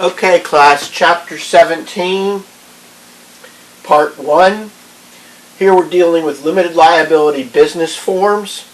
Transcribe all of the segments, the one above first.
Okay, class, chapter 17, part 1. Here we're dealing with limited liability business forms.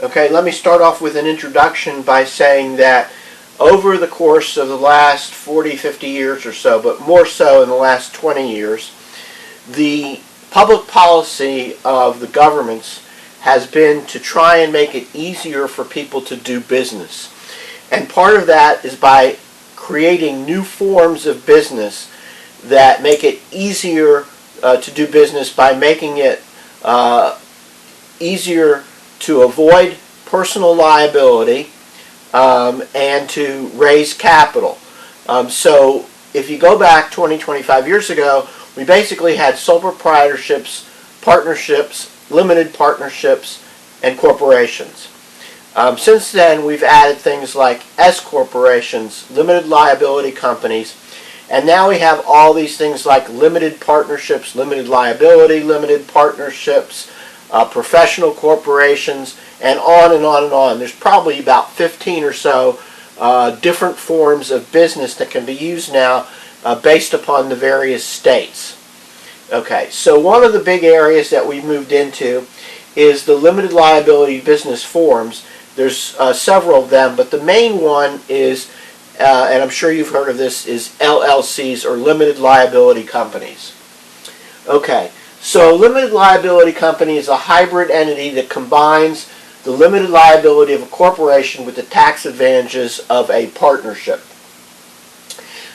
Okay, let me start off with an introduction by saying that over the course of the last 40, 50 years or so, but more so in the last 20 years, the public policy of the governments has been to try and make it easier for people to do business. And part of that is by creating new forms of business that make it easier to do business by making it easier to avoid personal liability and to raise capital. So if you go back 20, 25 years ago, we basically had sole proprietorships, partnerships, limited partnerships, and corporations. Since then, we've added things like S corporations, limited liability companies, and now we have all these things like limited partnerships, limited liability, limited partnerships, professional corporations, and on and on and on. There's probably about 15 or so different forms of business that can be used now based upon the various states. Okay, so one of the big areas that we moved into is the limited liability business forms. There's several of them, but the main one is, and I'm sure you've heard of this, is LLCs, or limited liability companies. Okay, so limited liability company is a hybrid entity that combines the limited liability of a corporation with the tax advantages of a partnership.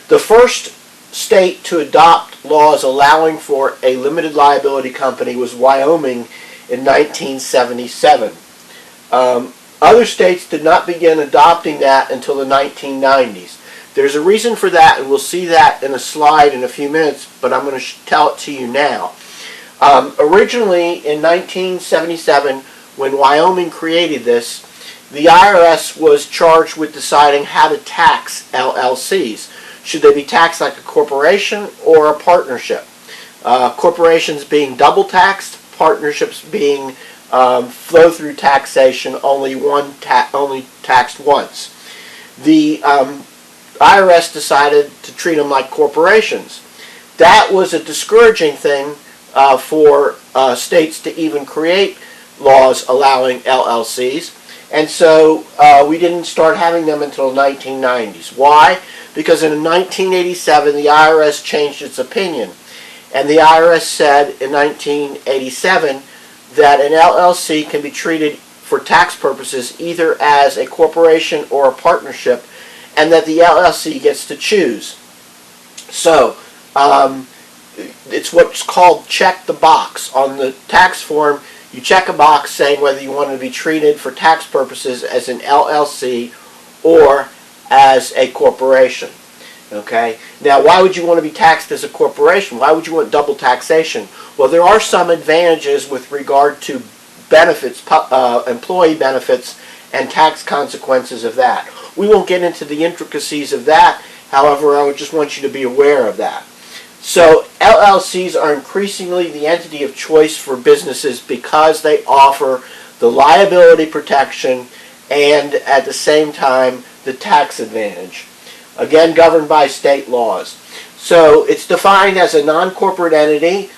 The first state to adopt laws allowing for a limited liability company was Wyoming in 1977. Other states did not begin adopting that until the 1990s. There's a reason for that, and we'll see that in a slide in a few minutes, but I'm going to tell it to you now. Originally, in 1977, when Wyoming created this, the IRS was charged with deciding how to tax LLCs. Should they be taxed like a corporation or a partnership? Corporations being double taxed, partnerships being flow-through taxation, only taxed once. The IRS decided to treat them like corporations. That was a discouraging thing for states to even create laws allowing LLCs, and so we didn't start having them until the 1990s. Why? Because in 1987 the IRS changed its opinion, and the IRS said in 1987 that an LLC can be treated for tax purposes either as a corporation or a partnership, and that the LLC gets to choose. So it's what's called check the box. On the tax form, you check a box saying whether you want to be treated for tax purposes as an LLC or as a corporation. Okay. Now, why would you want to be taxed as a corporation? Why would you want double taxation? Well, there are some advantages with regard to benefits, employee benefits, and tax consequences of that. We won't get into the intricacies of that. However, I would just want you to be aware of that. So, LLCs are increasingly the entity of choice for businesses because they offer the liability protection and, at the same time, the tax advantage. Again, governed by state laws. So it's defined as a non-corporate entity,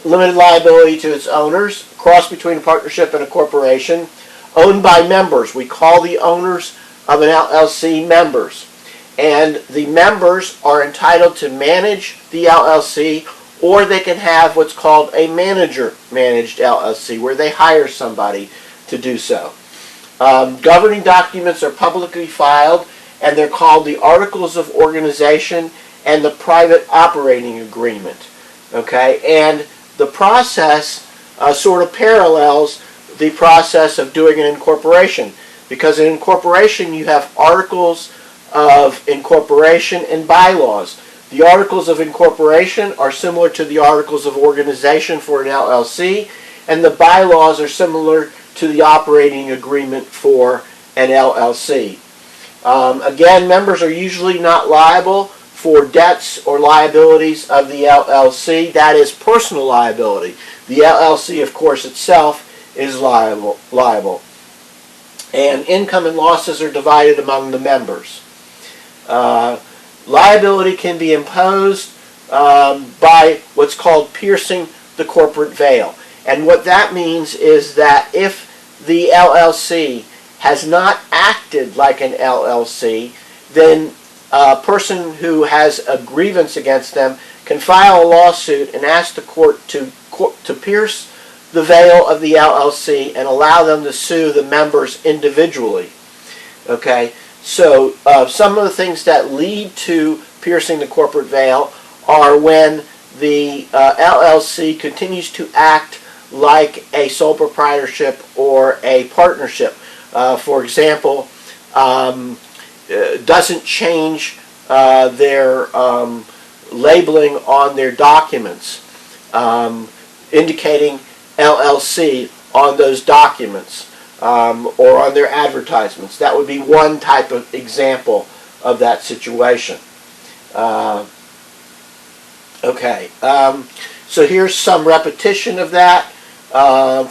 limited liability to its owners, cross between a partnership and a corporation, owned by members. We call the owners of an LLC members. And the members are entitled to manage the LLC, or they can have what's called a manager-managed LLC, where they hire somebody to do so. Governing documents are publicly filed, and they're called the Articles of Organization and the Private Operating Agreement. Okay, and the process sort of parallels the process of doing an incorporation, because in incorporation you have articles of incorporation and bylaws. The Articles of Incorporation are similar to the Articles of Organization for an LLC, and the bylaws are similar to the operating agreement for an LLC. Again, members are usually not liable for debts or liabilities of the LLC. That is personal liability. The LLC, of course, itself is liable. And income and losses are divided among the members. liability can be imposed by what's called piercing the corporate veil. And what that means is that if the LLC has not acted like an LLC, then a person who has a grievance against them can file a lawsuit and ask the court to pierce the veil of the LLC and allow them to sue the members individually. Okay, so some of the things that lead to piercing the corporate veil are when the LLC continues to act like a sole proprietorship or a partnership. For example, doesn't change their labeling on their documents, indicating LLC on those documents or on their advertisements. That would be one type of example of that situation. Okay, so here's some repetition of that.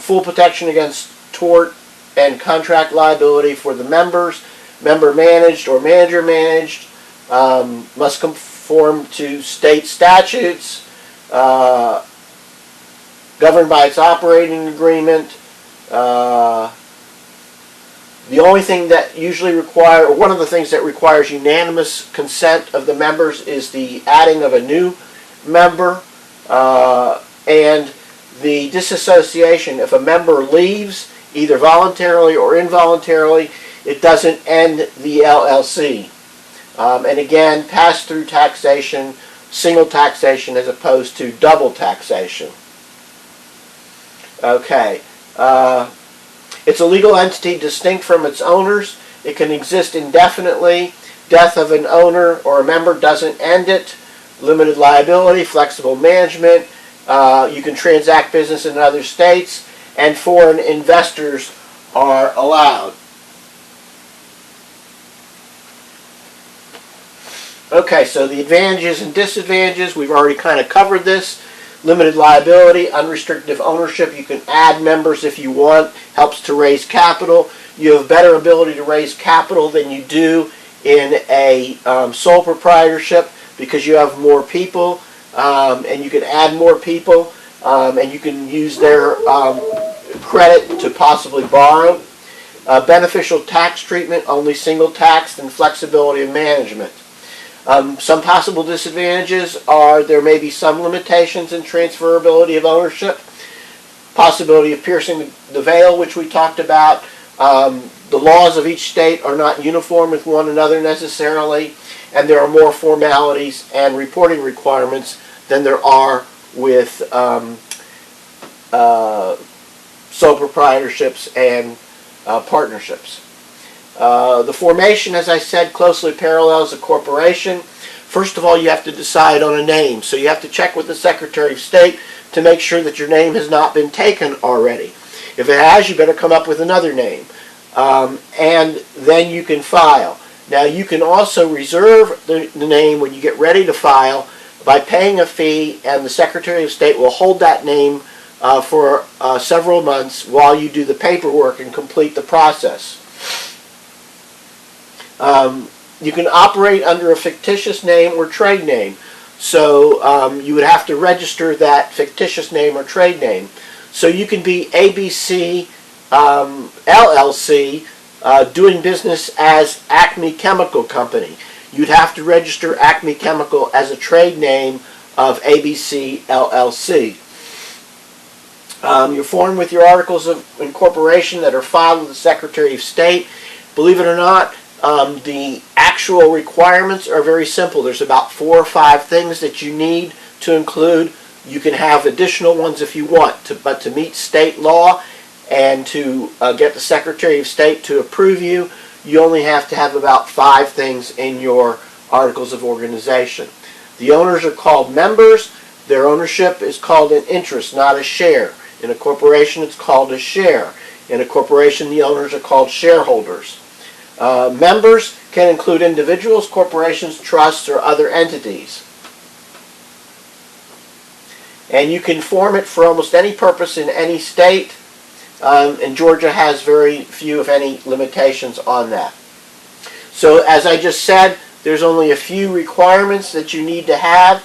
Full protection against tort and contract liability for the members. Member managed or manager managed, must conform to state statutes, governed by its operating agreement. The only thing that usually or one of the things that requires unanimous consent of the members is the adding of a new member, and the disassociation. If a member leaves, either voluntarily or involuntarily, it doesn't end the LLC. And again, pass-through taxation, single taxation as opposed to double taxation. Okay. It's a legal entity distinct from its owners. It can exist indefinitely. Death of an owner or a member doesn't end it. Limited liability, flexible management. You can transact business in other states, and foreign investors are allowed. Okay, so the advantages and disadvantages, we've already kind of covered this. Limited liability, unrestricted ownership, you can add members if you want, helps to raise capital. You have better ability to raise capital than you do in a sole proprietorship because you have more people, and you can add more people, and you can use their credit to possibly borrow. Beneficial tax treatment, only single taxed, and flexibility of management. Some possible disadvantages are there may be some limitations in transferability of ownership, possibility of piercing the veil, which we talked about. The laws of each state are not uniform with one another necessarily, and there are more formalities and reporting requirements than there are with sole proprietorships and partnerships. The formation, as I said, closely parallels a corporation. First of all, you have to decide on a name. So you have to check with the Secretary of State to make sure that your name has not been taken already. If it has, you better come up with another name. And then you can file. Now, you can also reserve the name when you get ready to file by paying a fee, and the Secretary of State will hold that name for several months while you do the paperwork and complete the process. You can operate under a fictitious name or trade name. So you would have to register that fictitious name or trade name. So you can be ABC LLC doing business as Acme Chemical Company. You'd have to register Acme Chemical as a trade name of ABC LLC. You're formed with your articles of incorporation that are filed with the Secretary of State. Believe it or not, the actual requirements are very simple. There's about 4 or 5 things that you need to include. You can have additional ones if you want, but to meet state law and to get the Secretary of State to approve you, you only have to have about 5 things in your articles of organization. The owners are called members. Their ownership is called an interest, not a share. In a corporation, it's called a share. In a corporation, the owners are called shareholders. Members can include individuals, corporations, trusts, or other entities. And you can form it for almost any purpose in any state, and Georgia has very few, if any, limitations on that. So as I just said, There's only a few requirements that you need to have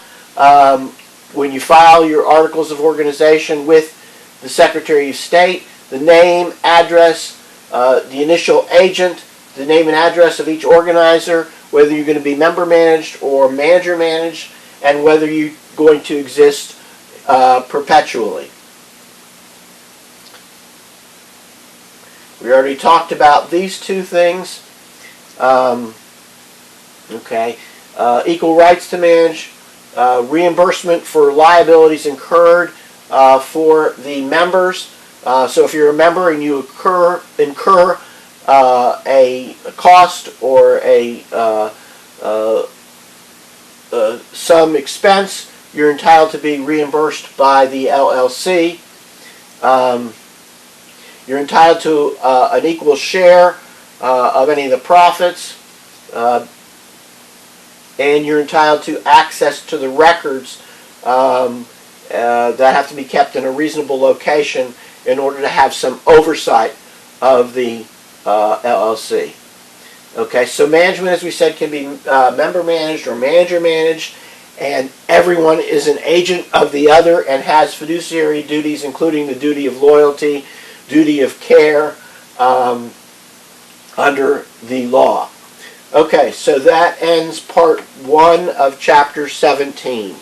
when you file your articles of organization with the Secretary of State. The name, address, the initial agent, the name and address of each organizer, whether you're going to be member managed or manager managed, and whether you're going to exist perpetually. We already talked about these two things. Equal rights to manage, reimbursement for liabilities incurred for the members. So if you're a member and you incur a cost or some expense, you're entitled to be reimbursed by the LLC. You're entitled to an equal share of any of the profits, and you're entitled to access to the records that have to be kept in a reasonable location in order to have some oversight of the LLC. Okay, so management, as we said, can be member managed or manager managed, and everyone is an agent of the other and has fiduciary duties, including the duty of loyalty, duty of care under the law. Okay, so that ends part 1 of chapter 17.